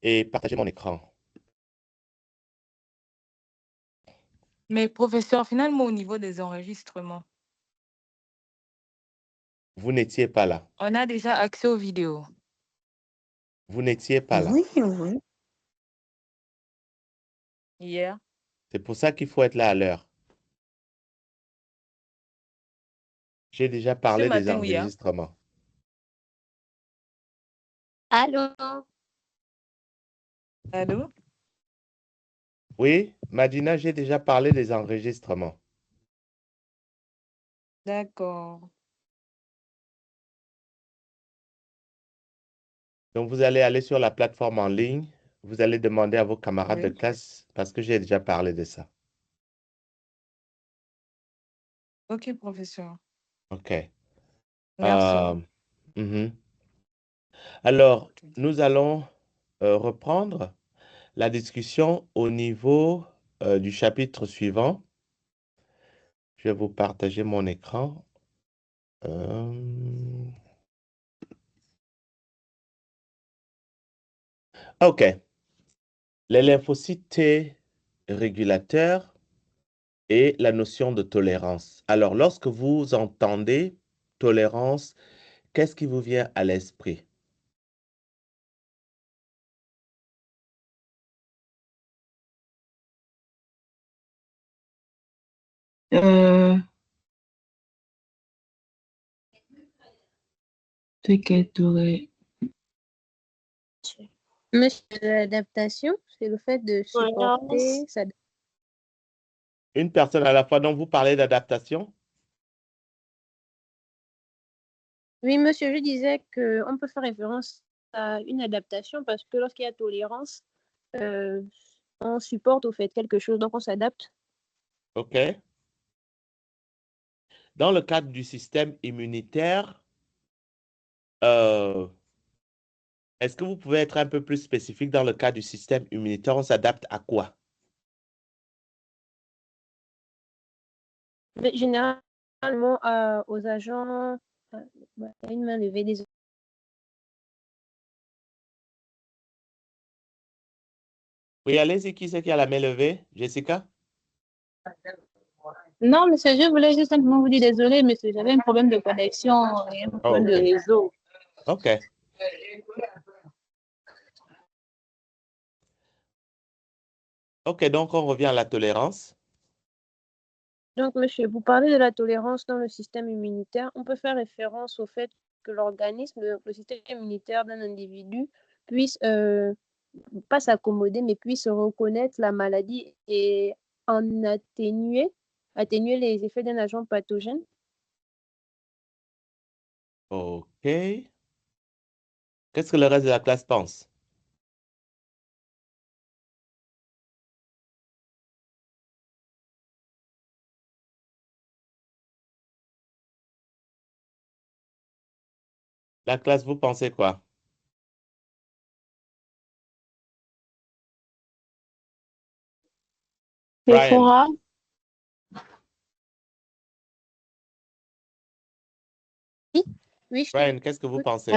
et partager mon écran. Mais professeur, finalement, au niveau des enregistrements, Vous n'étiez pas là. on a déjà accès aux vidéos. Vous n'étiez pas là. Oui, oui. Hier. C'est pour ça qu'il faut être là à l'heure. J'ai déjà Ce parlé des matin ou hier? enregistrements. Allô? Allô? Oui, Madina, j'ai déjà parlé des enregistrements. D'accord. Donc, vous allez aller sur la plateforme en ligne. Vous allez demander à vos camarades de Oui. classe parce que j'ai déjà parlé de ça. Ok, professeur. OK. Merci. Mhm. Alors, nous allons reprendre la discussion au niveau du chapitre suivant. Je vais vous partager mon écran. OK. Les lymphocytes T régulateurs et la notion de tolérance. Alors, lorsque vous entendez tolérance, qu'est-ce qui vous vient à l'esprit? Ce qu'elle aurait. Monsieur, l'adaptation, c'est le fait de supporter, Une personne à la fois, dont vous parlez d'adaptation? Oui, monsieur, je disais qu'on peut faire référence à une adaptation parce que lorsqu'il y a tolérance, on supporte au fait quelque chose, donc on s'adapte. OK. Dans le cadre du système immunitaire, est-ce que vous pouvez être un peu plus spécifique dans le cas du système immunitaire? On s'adapte à quoi? Mais généralement, aux agents, il y a une main levée des. Oui, allez-y, qui c'est qui a la main levée? Jessica? Non, monsieur, je voulais juste simplement vous dire désolé, monsieur, j'avais un problème de connexion et un problème de OK. réseau. OK. OK, donc on revient à la tolérance. Donc, monsieur, vous parlez de la tolérance dans le système immunitaire. On peut faire référence au fait que l'organisme, le système immunitaire d'un individu puisse pas s'accommoder, mais puisse reconnaître la maladie et en atténuer les effets d'un agent pathogène. OK. Qu'est-ce que le reste de la classe pense? La classe, vous pensez quoi? Brian. Sephora. Oui, je Brian, qu'est-ce que vous pensez?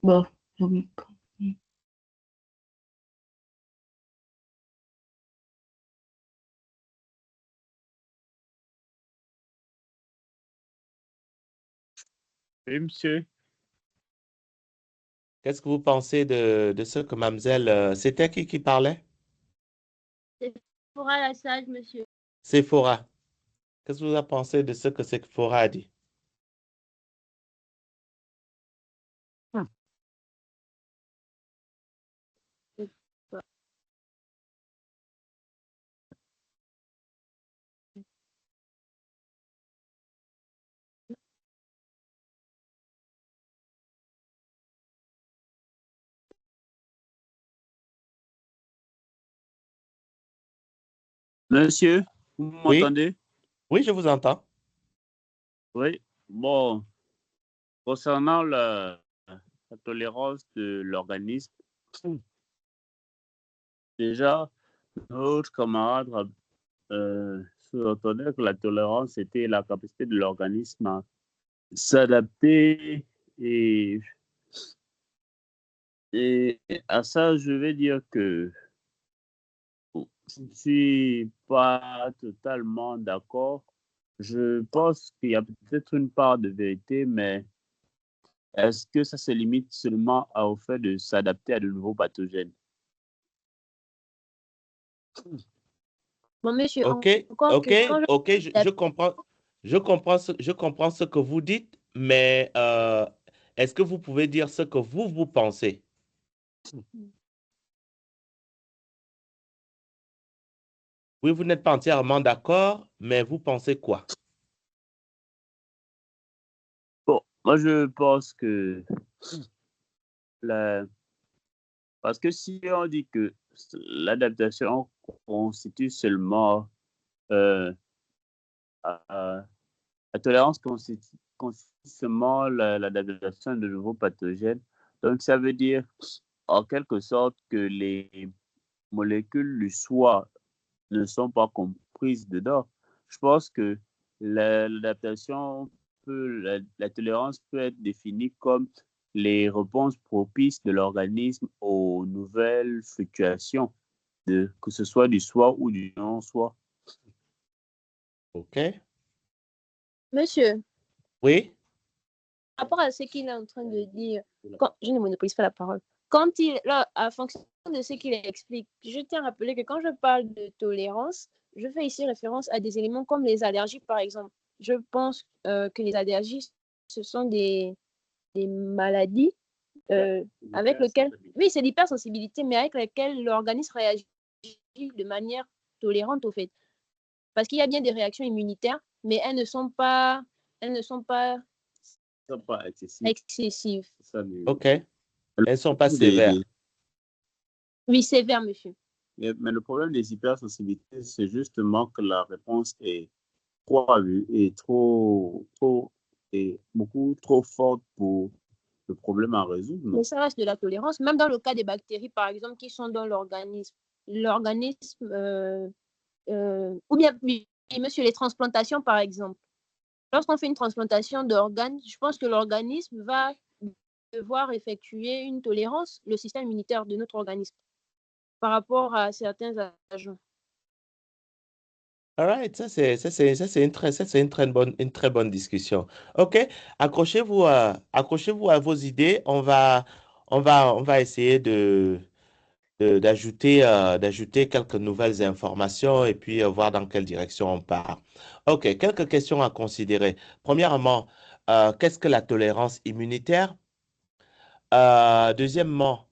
Bon. Oui, monsieur. Qu'est-ce que vous pensez de ce que mademoiselle... c'était qui parlait? Sephora la sage, monsieur. Sephora. Qu'est-ce que vous avez pensé de ce que Sephora a dit? Monsieur, vous Oui? m'entendez? Oui, je vous entends. Oui. Bon, concernant la tolérance de l'organisme, déjà, notre camarade sous-entendait que la tolérance était la capacité de l'organisme à s'adapter et Et à ça, je vais dire que je ne suis pas totalement d'accord. Je pense qu'il y a peut-être une part de vérité, mais est-ce que ça se limite seulement au fait de s'adapter à de nouveaux pathogènes? Bon, monsieur, OK, encore OK, que quand OK, je comprends ce que vous dites, mais est-ce que vous pouvez dire ce que vous pensez? Oui, vous n'êtes pas entièrement d'accord, mais vous pensez quoi? Bon, moi, je pense que la- parce que si on dit que l'adaptation constitue seulement euh, à- la tolérance constitue seulement l'adaptation de nouveaux pathogènes, donc ça veut dire en quelque sorte que les molécules du soi ne sont pas comprises dedans. Je pense que l'adaptation la tolérance peut être définie comme les réponses propices de l'organisme aux nouvelles fluctuations, que ce soit du soi ou du non-soi. OK? monsieur, Oui? par rapport à ce qu'il est en train de dire, je ne monopolise pas la parole. Quand là, à fonction de ce qu'il explique, je tiens à rappeler que quand je parle de tolérance, je fais ici référence à des éléments comme les allergies, par exemple. Je pense que les allergies, ce sont des maladies avec lesquelles, oui, c'est l'hypersensibilité, mais avec lesquelles l'organisme réagit de manière tolérante, au fait. Parce qu'il y a bien des réactions immunitaires, mais elles ne sont pas Pas excessif. excessives. OK. Elles ne sont pas sévères. Oui, sévères, monsieur. Mais le problème des hypersensibilités, c'est justement que la réponse est trop aiguë et et beaucoup trop forte pour le problème à résoudre. Mais ça reste de la tolérance. Même dans le cas des bactéries, par exemple, qui sont dans l'organisme. L'organisme, ou bien, oui, monsieur, les transplantations, par exemple. Lorsqu'on fait une transplantation d'organes, je pense que l'organisme va devoir effectuer une tolérance, le système immunitaire de notre organisme, par rapport à certains agents. All right, ça c'est une très bonne discussion. OK, accrochez-vous à vos idées. On va essayer d'ajouter quelques nouvelles informations et puis voir dans quelle direction on part. OK, quelques questions à considérer. Premièrement, qu'est-ce que la tolérance immunitaire? Deuxièmement,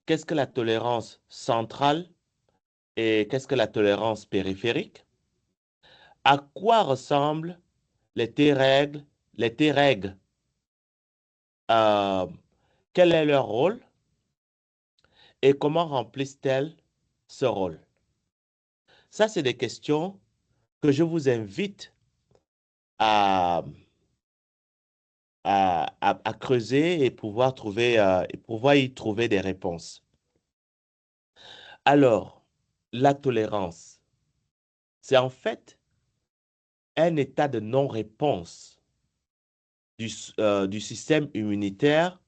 qu'est-ce que la tolérance centrale et qu'est-ce que la tolérance périphérique? À quoi ressemblent les T-règles? Les T-règles, euh, quel est leur rôle et comment remplissent-elles ce rôle? Ça, c'est des questions que je vous invite à, à creuser et et pouvoir y trouver des réponses. Alors, la tolérance, c'est en fait un état de non-réponse du système immunitaire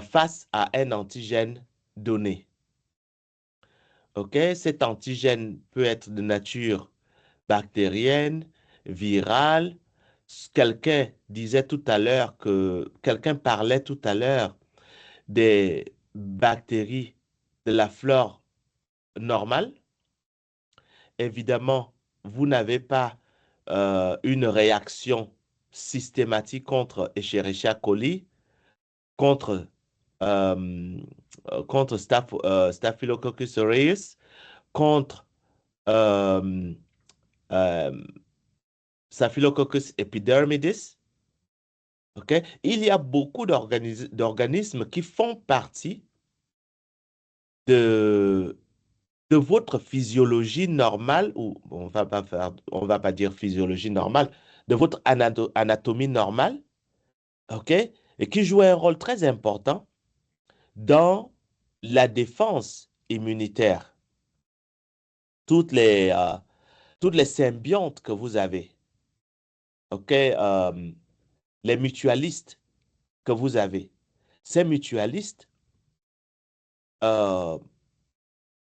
face à un antigène donné. OK? Cet antigène peut être de nature bactérienne, virale. Quelqu'un parlait tout à l'heure des bactéries de la flore normale. Évidemment, vous n'avez pas une réaction systématique contre Escherichia coli, contre, euh, contre Staphylococcus aureus, contre euh, euh, Staphylococcus epidermidis. OK? Il y a beaucoup d'organismes qui font partie de, de votre physiologie normale, ou on va pas dire physiologie normale, de votre anatomie normale, OK? Et qui jouent un rôle très important dans la défense immunitaire. Toutes les, euh, toutes les symbiontes que vous avez, OK? Les mutualistes que vous avez. Ces mutualistes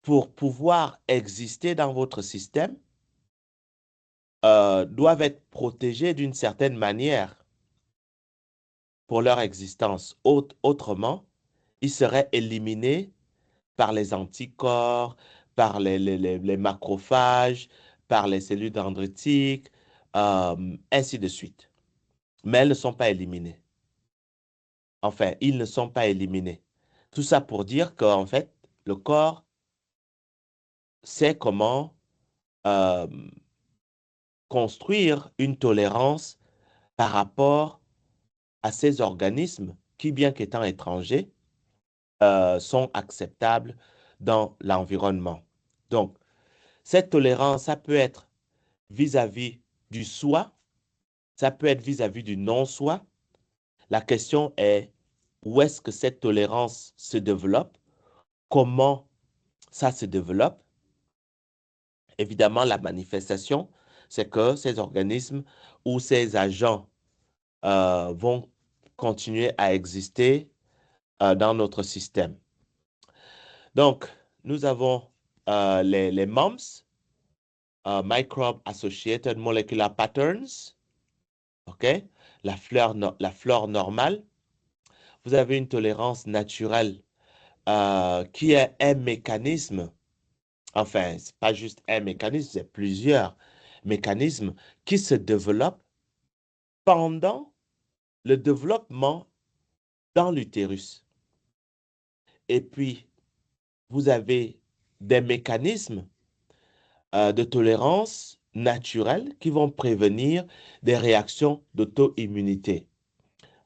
pour pouvoir exister dans votre système, doivent être protégés d'une certaine manière pour leur existence. Autrement, ils seraient éliminés par les anticorps, par les macrophages, par les cellules dendritiques, ainsi de suite. Mais elles ne sont pas éliminées. Enfin, ils ne sont pas éliminés. Tout ça pour dire qu'en fait, le corps sait comment construire une tolérance par rapport à ces organismes qui, bien qu'étant étrangers, sont acceptables dans l'environnement. Donc, cette tolérance, ça peut être vis-à-vis du soi, ça peut être vis-à-vis du non-soi. La question est, où est-ce que cette tolérance se développe? Comment ça se développe? Évidemment, la manifestation, c'est que ces organismes ou ces agents vont continuer à exister dans notre système. Donc, nous avons les MOMS, Microbe Associated Molecular Patterns, OK? La flore normale. Vous avez une tolérance naturelle qui est un mécanisme, enfin, c'est pas juste un mécanisme, c'est plusieurs mécanismes qui se développent pendant le développement dans l'utérus. Et puis, vous avez des mécanismes de tolérance naturelle qui vont prévenir des réactions d'auto-immunité.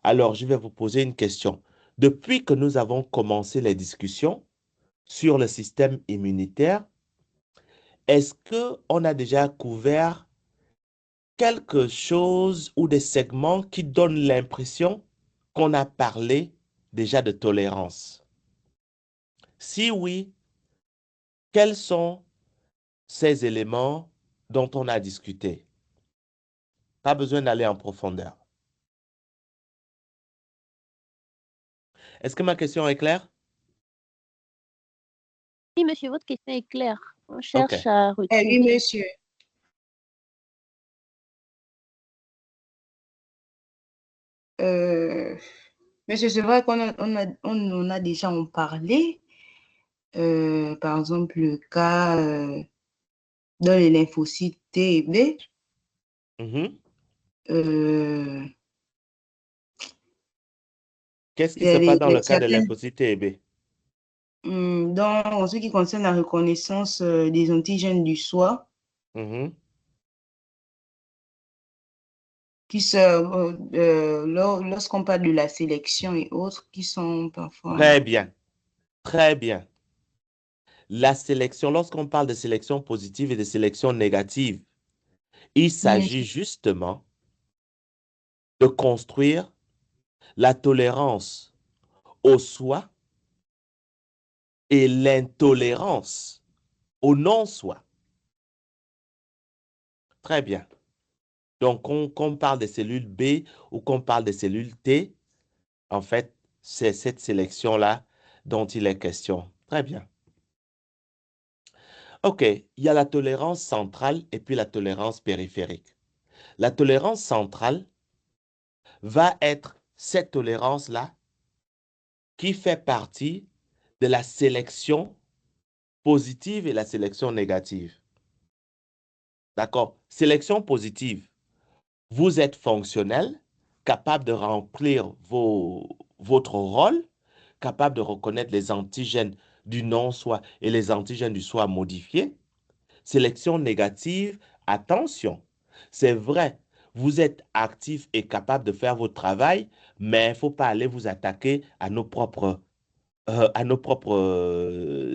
Alors, je vais vous poser une question. Depuis que nous avons commencé les discussions sur le système immunitaire, est-ce qu'on a déjà couvert quelque chose ou des segments qui donnent l'impression qu'on a parlé déjà de tolérance? Si oui, quels sont ces éléments dont on a discuté? Pas besoin d'aller en profondeur. Est-ce que ma question est claire? Oui, monsieur, votre question est claire. On OK. cherche à Oui, retrouver. monsieur. Monsieur, c'est vrai qu'on on en a déjà en parlé. Par exemple, le cas dans les lymphocytes T et B. Mhm. euh, Qu'est-ce qui se passe dans le cas de certaines, lymphocyte TB? dans ce qui concerne la reconnaissance des antigènes du soi, Mhm. qui lorsqu'on parle de la sélection et autres, qui sont parfois... Très bien, très bien. La sélection, lorsqu'on parle de sélection positive et de sélection négative, il s'agit justement de construire la tolérance au soi et l'intolérance au non-soi. Très bien. Donc, qu'on parle des cellules B ou qu'on parle des cellules T, en fait, c'est cette sélection-là dont il est question. Très bien. OK, il y a la tolérance centrale et puis la tolérance périphérique. La tolérance centrale va être cette tolérance-là qui fait partie de la sélection positive et la sélection négative. D'accord? Sélection positive, vous êtes fonctionnel, capable de remplir votre rôle, capable de reconnaître les antigènes du non-soi et les antigènes du soi modifiés. Sélection négative, attention, c'est vrai, vous êtes actif et capable de faire votre travail, mais il ne faut pas aller vous attaquer à nos propres,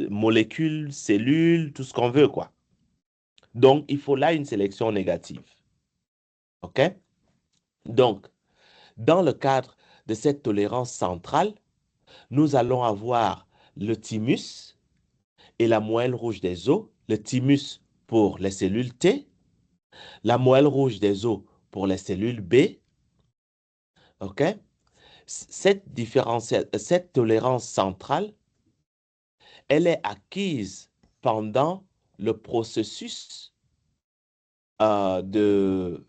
molécules, cellules, tout ce qu'on veut, quoi. Donc, il faut là une sélection négative. OK? Donc, dans le cadre de cette tolérance centrale, nous allons avoir le thymus et la moelle rouge des os, le thymus pour les cellules T, la moelle rouge des os pour les cellules B. OK? Cette tolérance centrale elle est acquise pendant le processus de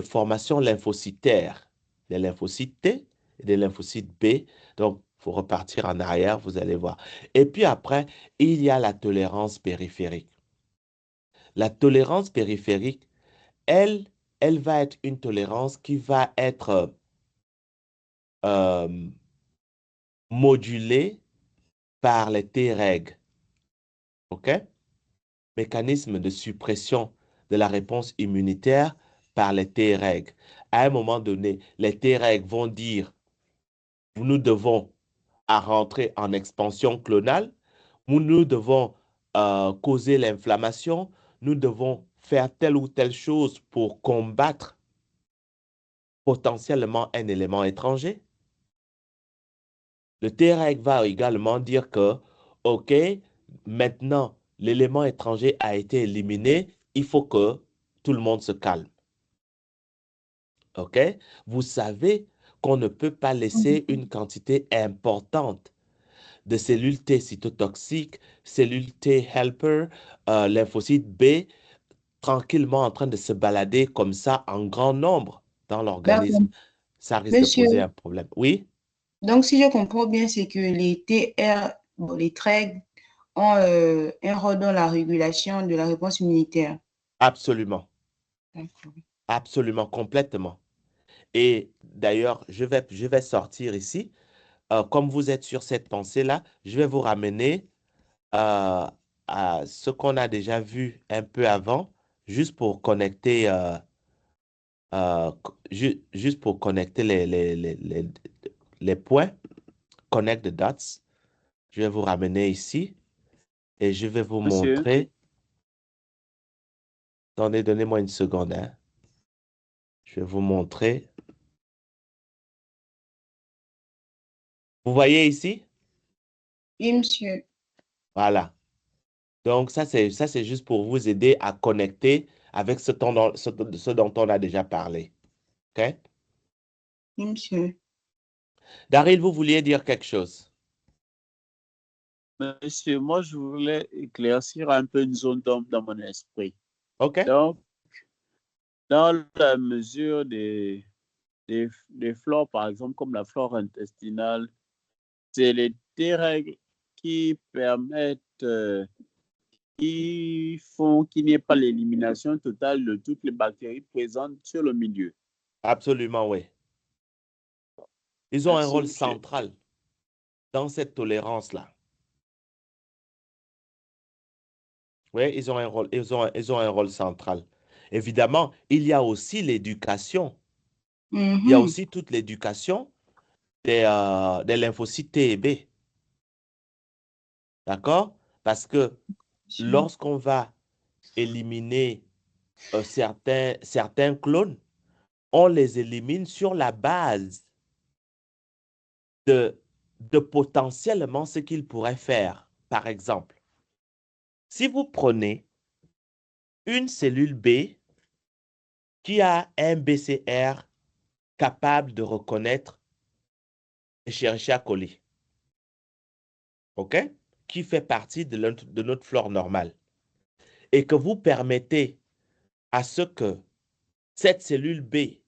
formation lymphocytaire, des lymphocytes T et des lymphocytes B. Donc, il faut repartir en arrière, vous allez voir. Et puis après, il y a la tolérance périphérique. La tolérance périphérique, elle va être une tolérance qui va être modulée par les T-reg. OK? Mécanisme de suppression de la réponse immunitaire par les T-reg. À un moment donné, les T-reg vont dire, nous devons rentrer en expansion clonale, nous devons causer l'inflammation, nous devons faire telle ou telle chose pour combattre potentiellement un élément étranger. Le T-reg va également dire que, OK, maintenant, l'élément étranger a été éliminé, il faut que tout le monde se calme. OK? Vous savez qu'on ne peut pas laisser une quantité importante de cellules T cytotoxiques, cellules T helper, lymphocytes B, tranquillement en train de se balader comme ça en grand nombre dans l'organisme. D'accord. Ça risque de Monsieur, poser un problème. Oui? donc si je comprends bien, c'est que les TR, bon, les TREG ont un rôle dans la régulation de la réponse immunitaire. Absolument. D'accord. Absolument, complètement. Et d'ailleurs, je vais sortir ici. Comme vous êtes sur cette pensée-là, je vais vous ramener à ce qu'on a déjà vu un peu avant, juste pour connecter, juste pour connecter les points, connect the dots. Je vais vous ramener ici et je vais vous Monsieur, montrer. Attendez, donnez-moi une seconde, hein. Je vais vous montrer. Vous voyez ici? Oui, monsieur. Voilà. Donc, ça, c'est juste pour vous aider à connecter avec ce dont on a déjà parlé. OK? Oui, monsieur. Daryl, vous vouliez dire quelque chose? monsieur, moi, je voulais éclaircir un peu une zone d'ombre dans mon esprit. OK? Donc, dans la mesure des flores, par exemple, comme la flore intestinale, c'est les T-règles qui permettent, qui font qu'il n'y ait pas l'élimination totale de toutes les bactéries présentes sur le milieu. Absolument, oui. Ils ont un Merci, rôle monsieur. central dans cette tolérance-là. Oui, ils ont un rôle central. Évidemment, il y a aussi l'éducation. Il y a aussi toute l'éducation des lymphocytes T et B. D'accord? Parce que lorsqu'on va éliminer certains clones, on les élimine sur la base de potentiellement ce qu'ils pourraient faire. Par exemple, si vous prenez une cellule B qui a un BCR capable de reconnaître Escherichia coli, OK? Qui fait partie de notre flore normale, et que vous permettez à ce que cette cellule B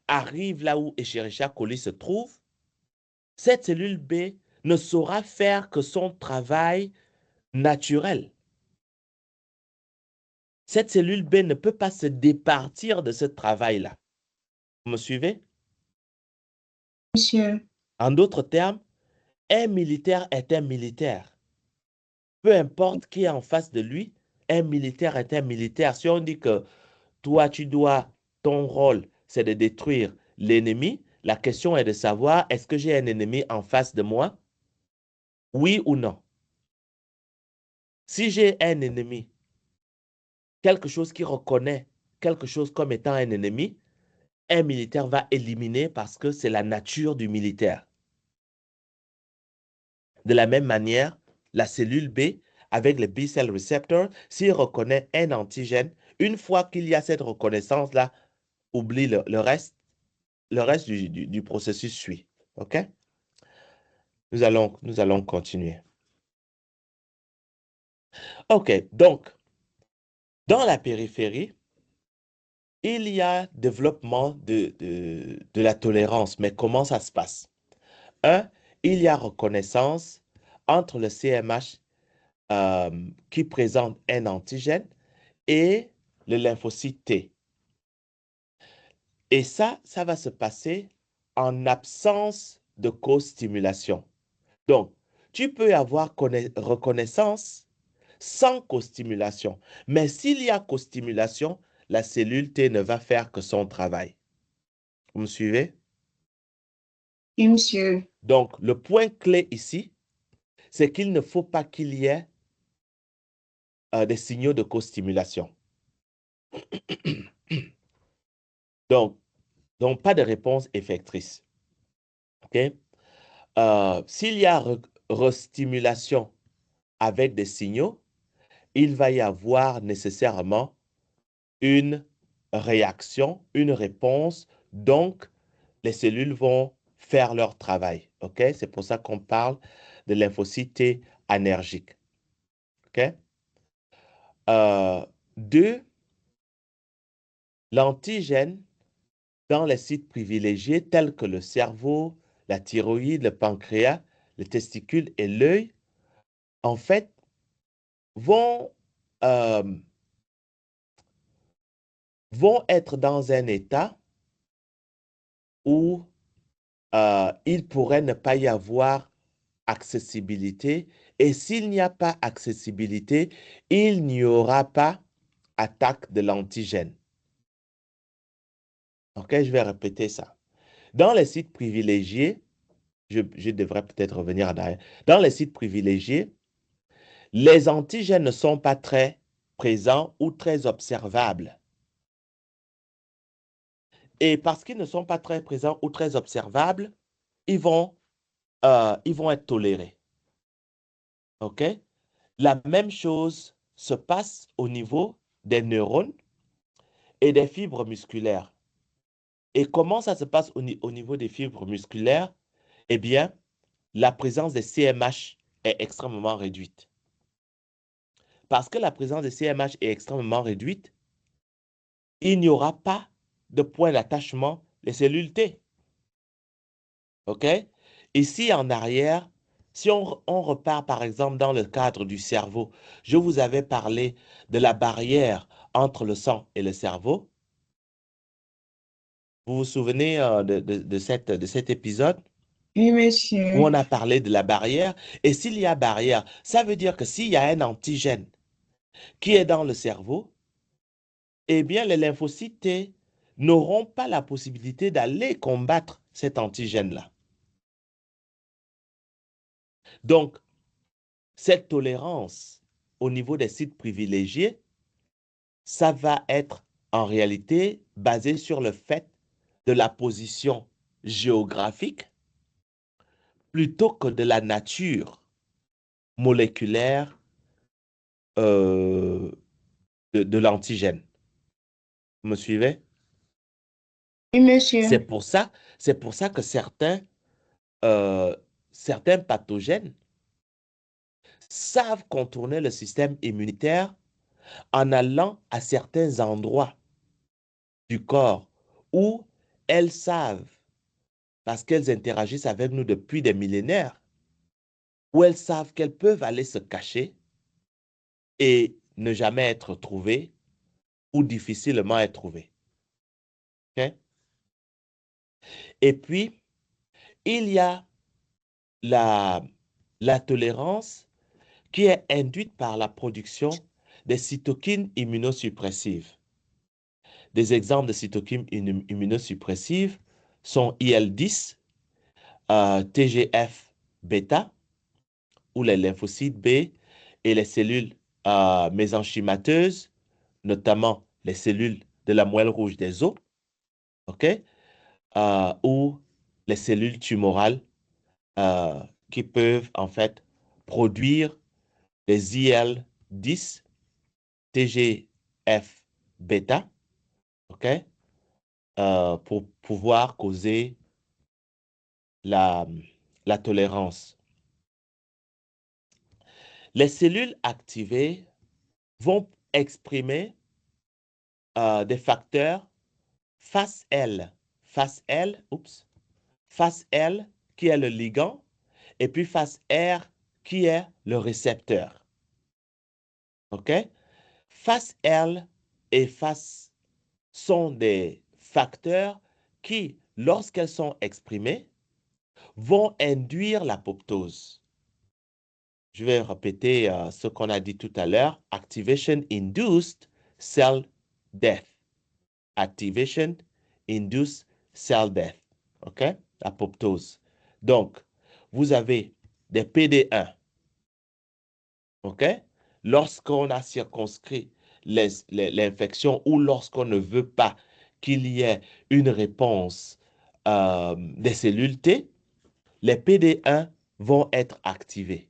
arrive là où Escherichia coli se trouve, cette cellule B ne saura faire que son travail naturel. Cette cellule B ne peut pas se départir de ce travail-là. Vous me suivez? Monsieur. En d'autres termes, un militaire est un militaire. Peu importe qui est en face de lui, un militaire est un militaire. Si on dit que toi, ton rôle, c'est de détruire l'ennemi, la question est de savoir, est-ce que j'ai un ennemi en face de moi? Oui ou non? Si j'ai un ennemi, quelque chose qui reconnaît quelque chose comme étant un ennemi, un militaire va éliminer parce que c'est la nature du militaire. De la même manière, la cellule B, avec le B-cell receptor, s'il reconnaît un antigène, une fois qu'il y a cette reconnaissance-là, oublie le reste du processus suit. OK? Nous allons continuer. OK, donc, dans la périphérie, il y a développement de la tolérance, mais comment ça se passe? Il y a reconnaissance entre le CMH qui présente un antigène et le lymphocyte T. Et ça va se passer en absence de co-stimulation. Donc, tu peux avoir reconnaissance sans co-stimulation. Mais s'il y a co-stimulation, la cellule T ne va faire que son travail. Vous me suivez? Oui, monsieur. Donc, le point clé ici, c'est qu'il ne faut pas qu'il y ait des signaux de co-stimulation. Donc, pas de réponse effectrice. OK? S'il y a restimulation avec des signaux, il va y avoir nécessairement une réaction, une réponse. Donc, les cellules vont faire leur travail. OK? C'est pour ça qu'on parle de lymphocyte T anergique. OK? 2, l'antigène dans les sites privilégiés tels que le cerveau, la thyroïde, le pancréas, les testicules et l'œil, en fait, vont être dans un état où il pourrait ne pas y avoir accessibilité. Et s'il n'y a pas accessibilité, il n'y aura pas attaque de l'antigène. OK, je vais répéter ça. Dans les sites privilégiés, je devrais peut-être revenir en arrière. Dans les sites privilégiés, les antigènes ne sont pas très présents ou très observables. Et parce qu'ils ne sont pas très présents ou très observables, ils vont être tolérés. OK? La même chose se passe au niveau des neurones et des fibres musculaires. Et comment ça se passe au niveau des fibres musculaires? Eh bien, la présence des CMH est extrêmement réduite. Parce que la présence des CMH est extrêmement réduite, il n'y aura pas de point d'attachement des cellules T. OK? Ici, en arrière, si on repart par exemple dans le cadre du cerveau, je vous avais parlé de la barrière entre le sang et le cerveau. Vous vous souvenez de cet épisode Oui, où monsieur. on a parlé de la barrière? Et s'il y a barrière, ça veut dire que s'il y a un antigène qui est dans le cerveau, eh bien, les lymphocytes T n'auront pas la possibilité d'aller combattre cet antigène-là. Donc, cette tolérance au niveau des sites privilégiés, ça va être en réalité basé sur le fait de la position géographique plutôt que de la nature moléculaire de l'antigène. Vous me suivez? Oui, monsieur. C'est pour ça que certains pathogènes savent contourner le système immunitaire en allant à certains endroits du corps où elles savent, parce qu'elles interagissent avec nous depuis des millénaires, où elles savent qu'elles peuvent aller se cacher et ne jamais être trouvées ou difficilement être trouvées. Okay? Et puis, il y a la tolérance qui est induite par la production des cytokines immunosuppressives. Des exemples de cytokines immunosuppressives sont IL-10, TGF-bêta, ou les lymphocytes B et les cellules mésenchymateuses, notamment les cellules de la moelle rouge des os, OK? Ou les cellules tumorales qui peuvent en fait produire des IL-10, TGF-bêta, OK? Pour pouvoir causer la tolérance. Les cellules activées vont exprimer des facteurs face L. Face L, face L qui est le ligand, et puis face R qui est le récepteur. OK? Face L et face sont des facteurs qui, lorsqu'elles sont exprimées, vont induire l'apoptose. Je vais répéter ce qu'on a dit tout à l'heure. Activation induced cell death. Activation induced cell death. OK? Apoptose. Donc, vous avez des PD1. OK? Lorsqu'on a circonscrit l'infection ou lorsqu'on ne veut pas qu'il y ait une réponse des cellules T, les PD1 vont être activés.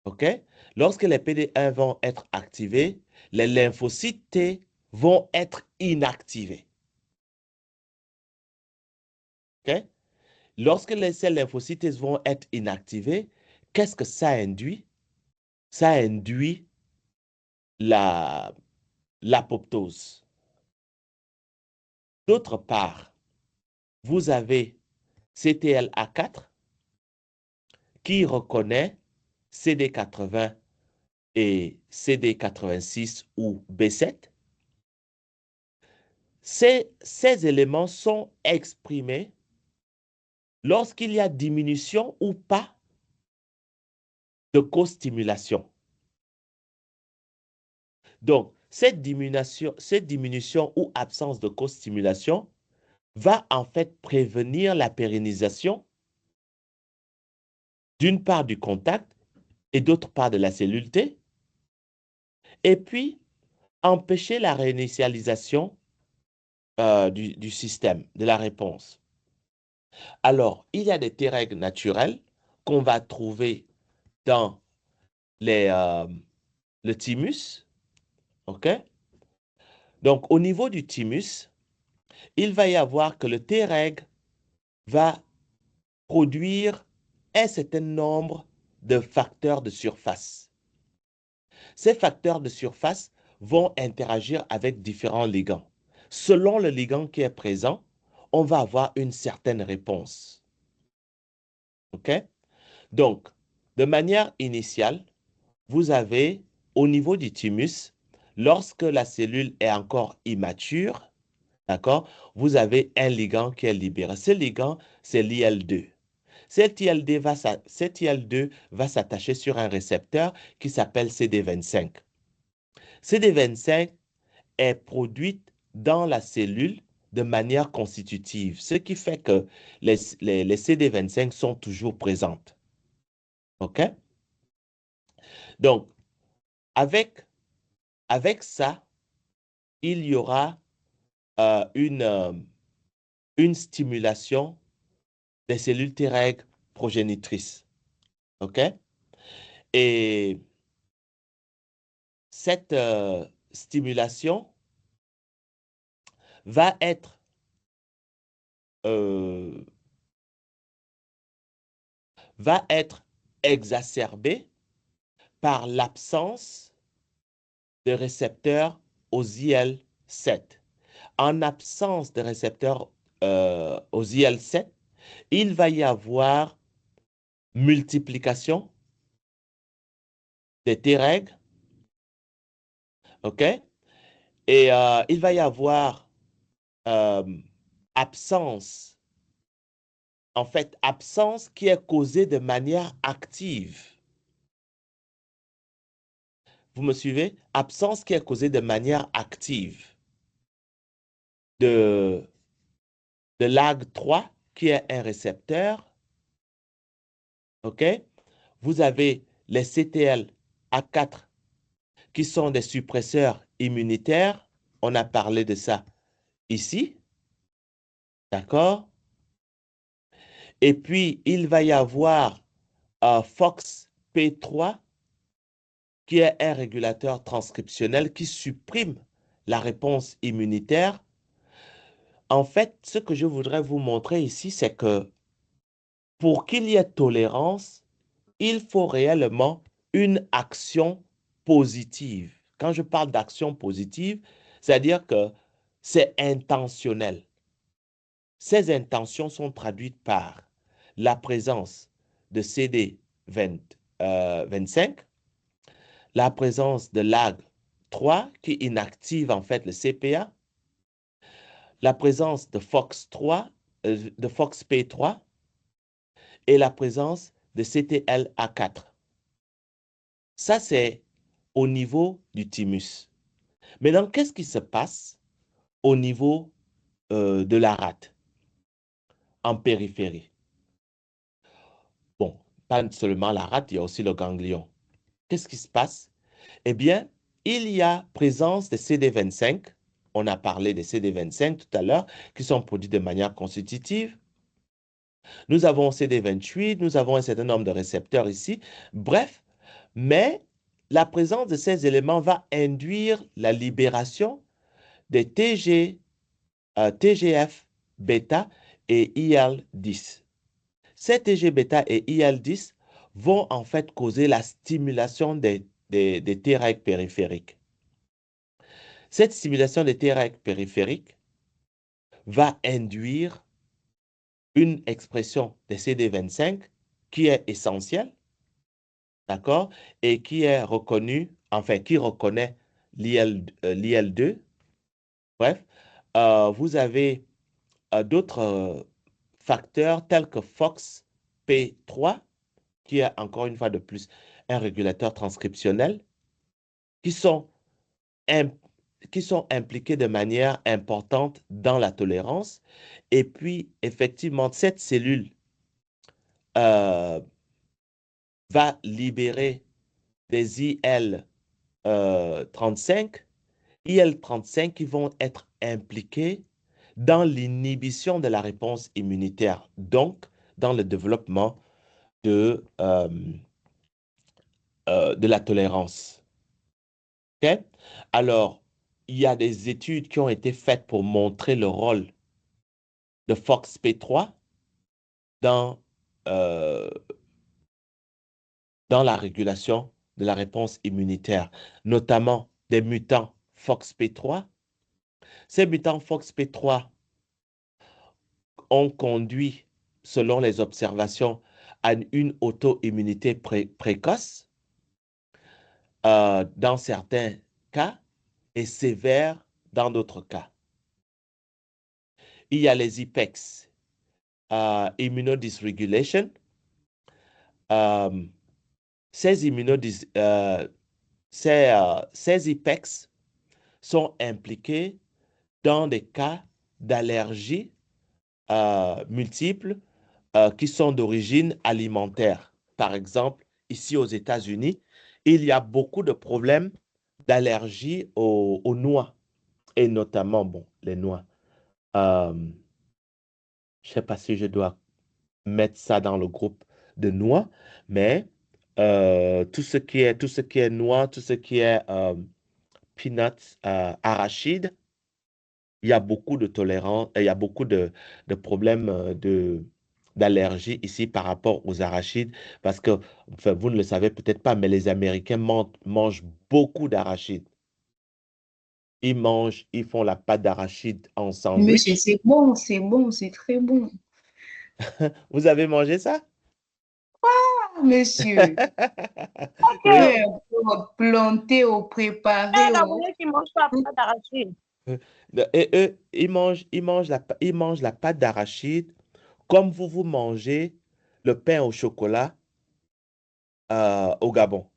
OK? Lorsque les PD1 vont être activés, les lymphocytes T vont être inactivés. OK? Lorsque ces lymphocytes T vont être inactivés, qu'est-ce que ça induit? Ça induit l'apoptose. D'autre part, vous avez CTLA4 qui reconnaît CD80 et CD86 ou B7. Ces éléments sont exprimés lorsqu'il y a diminution ou pas de co-stimulation. Donc, cette diminution ou absence de co-stimulation va en fait prévenir la pérennisation d'une part du contact et d'autre part de la cellule T, et puis empêcher la réinitialisation du système, de la réponse. Alors, il y a des Treg naturels qu'on va trouver dans le thymus, OK? Donc, au niveau du thymus, il va y avoir que le Treg va produire un certain nombre de facteurs de surface. Ces facteurs de surface vont interagir avec différents ligands. Selon le ligand qui est présent, on va avoir une certaine réponse. OK? Donc, de manière initiale, vous avez au niveau du thymus, lorsque la cellule est encore immature, d'accord, vous avez un ligand qui est libéré. Ce ligand, c'est l'IL2. Cet IL2 va s'attacher sur un récepteur qui s'appelle CD25. CD25 est produite dans la cellule de manière constitutive, ce qui fait que les CD25 sont toujours présentes. OK? Donc, avec ça, il y aura une stimulation des cellules Treg progénitrices. OK? Et cette stimulation va être exacerbée par l'absence de récepteurs aux IL-7. En absence de récepteurs aux IL-7, il va y avoir multiplication des Treg, OK? Et il va y avoir absence qui est causée de manière active. Vous me suivez? Absence qui est causée de manière active de LAG3, qui est un récepteur. OK? Vous avez les CTLA4 qui sont des suppresseurs immunitaires. On a parlé de ça ici. D'accord? Et puis, il va y avoir FOXP3, qui est un régulateur transcriptionnel qui supprime la réponse immunitaire. En fait, ce que je voudrais vous montrer ici, c'est que pour qu'il y ait tolérance, il faut réellement une action positive. Quand je parle d'action positive, c'est-à-dire que c'est intentionnel. Ces intentions sont traduites par la présence de CD25, la présence de LAG3 qui inactive en fait le CPA, la présence de FOXP3 et la présence de CTLA4. Ça, c'est au niveau du thymus. Maintenant, qu'est-ce qui se passe au niveau de la rate en périphérie? Bon, pas seulement la rate, il y a aussi le ganglion. Qu'est-ce qui se passe? Eh bien, il y a présence de CD25. On a parlé des CD25 tout à l'heure, qui sont produits de manière constitutive. Nous avons CD28, nous avons un certain nombre de récepteurs ici. Bref, mais la présence de ces éléments va induire la libération des TGF bêta et IL-10. Ces TG-bêta et IL-10 vont en fait causer la stimulation des Treg périphériques. Cette stimulation des Treg périphériques va induire une expression des CD25 qui est essentielle, d'accord, et qui est reconnue, enfin, qui reconnaît l'IL2. Bref, vous avez d'autres facteurs tels que FOXP3, qui est encore une fois de plus un régulateur transcriptionnel, qui sont impliqués de manière importante dans la tolérance. Et puis, effectivement, cette cellule va libérer des IL-35 qui vont être impliqués dans l'inhibition de la réponse immunitaire, donc dans le développement de la tolérance. Okay? Alors, il y a des études qui ont été faites pour montrer le rôle de FOXP3 dans la régulation de la réponse immunitaire, notamment des mutants FOXP3. Ces mutants FOXP3 ont conduit, selon les observations, à une auto-immunité précoce dans certains cas et sévère dans d'autres cas. Il y a les IPEX, immunodysregulation. Ces IPEX sont impliqués dans des cas d'allergies multiples qui sont d'origine alimentaire. Par exemple, ici aux États-Unis, il y a beaucoup de problèmes d'allergie aux noix, et notamment, bon, les noix. Je ne sais pas si je dois mettre ça dans le groupe de noix, mais tout ce qui est noix, tout ce qui est peanuts, arachides, il y a beaucoup de tolérance, il y a beaucoup de problèmes d'allergie ici par rapport aux arachides, parce que, enfin, vous ne le savez peut-être pas, mais les Américains mangent beaucoup d'arachides. Ils font la pâte d'arachide en Monsieur, sandwich. c'est bon, c'est très bon. Vous avez mangé ça? Ah, monsieur, Oui. planté ou préparé ou... Qui ne mange pas d'arachide. Et eux, ils mangent la pâte d'arachide comme vous mangez le pain au chocolat au Gabon,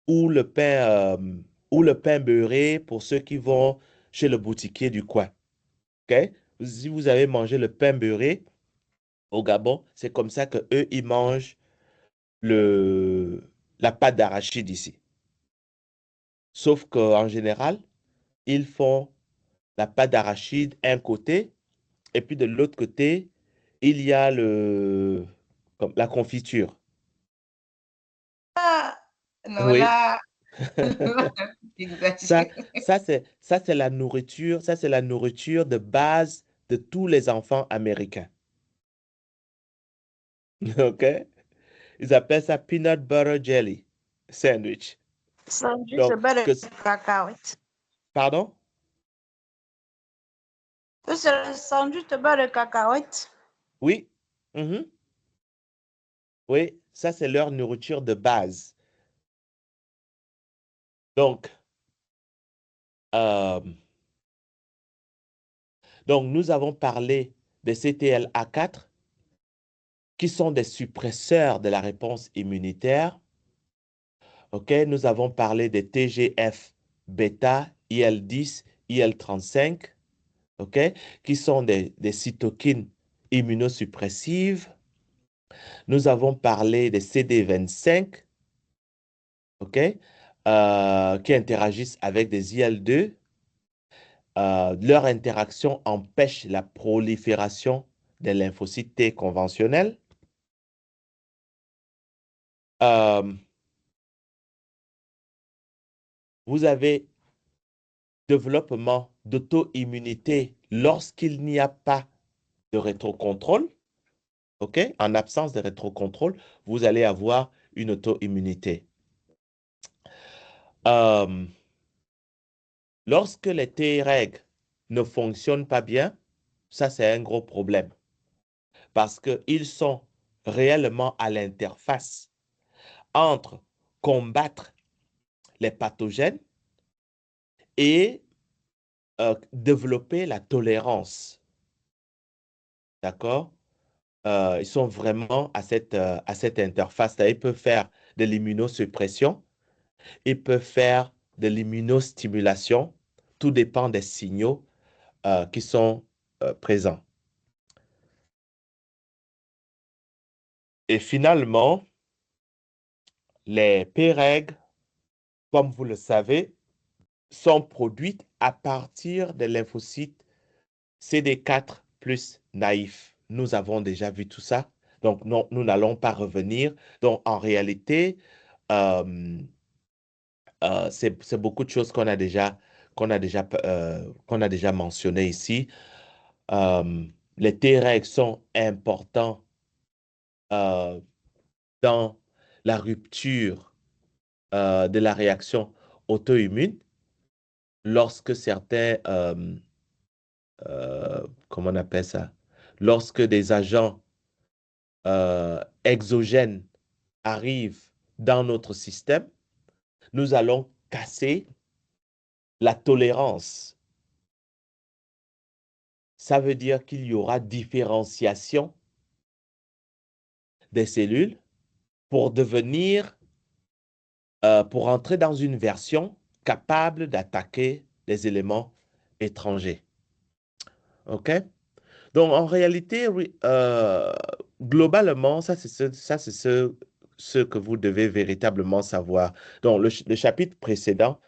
ou le pain beurré pour ceux qui vont chez le boutiquier du coin. OK? Si vous avez mangé le pain beurré au Gabon, c'est comme ça que eux ils mangent la pâte d'arachide ici. Sauf qu'en général, ils font la pâte d'arachide un côté, et puis de l'autre côté, il y a la confiture. Ah, non, Oui, là, ça, exagéré. ça c'est la nourriture, ça c'est la nourriture de base de tous les enfants américains. OK? Ils appellent ça peanut butter jelly sandwich. Sandwich Donc, beurre de cacahuète. pardon? C'est le sandwich beurre de cacahuète. Oui. Mhm. Oui, ça, c'est leur nourriture de base. Donc, euh, nous avons parlé des CTLA4 qui sont des suppresseurs de la réponse immunitaire. OK, nous avons parlé des TGF-bêta, IL-10, IL-35, OK, qui sont des cytokines immunosuppressives. Nous avons parlé des CD25, OK, qui interagissent avec des IL-2. Leur interaction empêche la prolifération des lymphocytes T conventionnels. Vous avez développement d'auto-immunité lorsqu'il n'y a pas de rétrocontrôle. OK? En absence de rétrocontrôle, vous allez avoir une auto-immunité. Lorsque les Treg ne fonctionnent pas bien, ça c'est un gros problème parce qu'ils sont réellement à l'interface entre combattre les pathogènes et développer la tolérance. D'accord? Ils sont vraiment à cette interface. Ils peuvent faire de l'immunosuppression, ils peuvent faire de l'immunostimulation. Tout dépend des signaux qui sont présents. Et finalement, les Treg, comme vous le savez, sont produites à partir des lymphocytes CD4 plus naïfs. Nous avons déjà vu tout ça, donc non, nous n'allons pas revenir. Donc en réalité, c'est beaucoup de choses qu'on a déjà mentionnées ici. Les Treg sont importants dans la rupture de la réaction auto-immune lorsque certains, comment on appelle ça, lorsque des agents exogènes arrivent dans notre système, nous allons casser la tolérance. Ça veut dire qu'il y aura différenciation des cellules pour devenir, pour entrer dans une version capable d'attaquer les éléments étrangers. OK? Donc, en réalité, globalement, ça, c'est ce que vous devez véritablement savoir. Donc, le chapitre précédent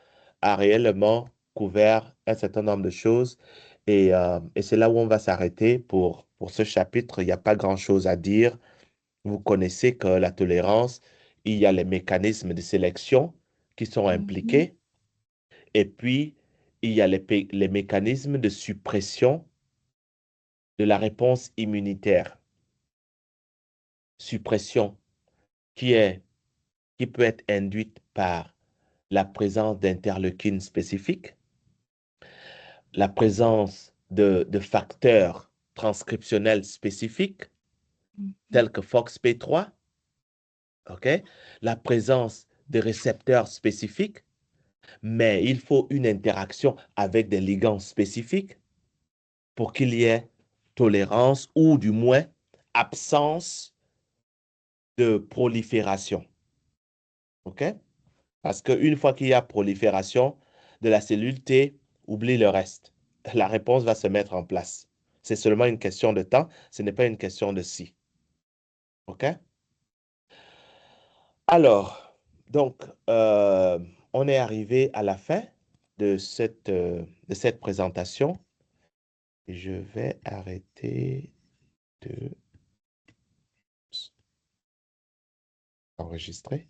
a réellement couvert un certain nombre de choses et c'est là où on va s'arrêter pour ce chapitre. Il n'y a pas grand-chose à dire. Vous connaissez que la tolérance, il y a les mécanismes de sélection qui sont impliqués et puis il y a les mécanismes de suppression de la réponse immunitaire. Suppression qui peut être induite par la présence d'interleukines spécifiques, la présence de facteurs transcriptionnels spécifiques tels que FOXP3, okay? La présence de récepteurs spécifiques, mais il faut une interaction avec des ligands spécifiques pour qu'il y ait tolérance ou du moins absence de prolifération. OK? Parce qu'une fois qu'il y a prolifération de la cellule T, oublie le reste. La réponse va se mettre en place. C'est seulement une question de temps, ce n'est pas une question de si. OK? Alors, donc, on est arrivé à la fin de cette présentation. Je vais arrêter de enregistrer.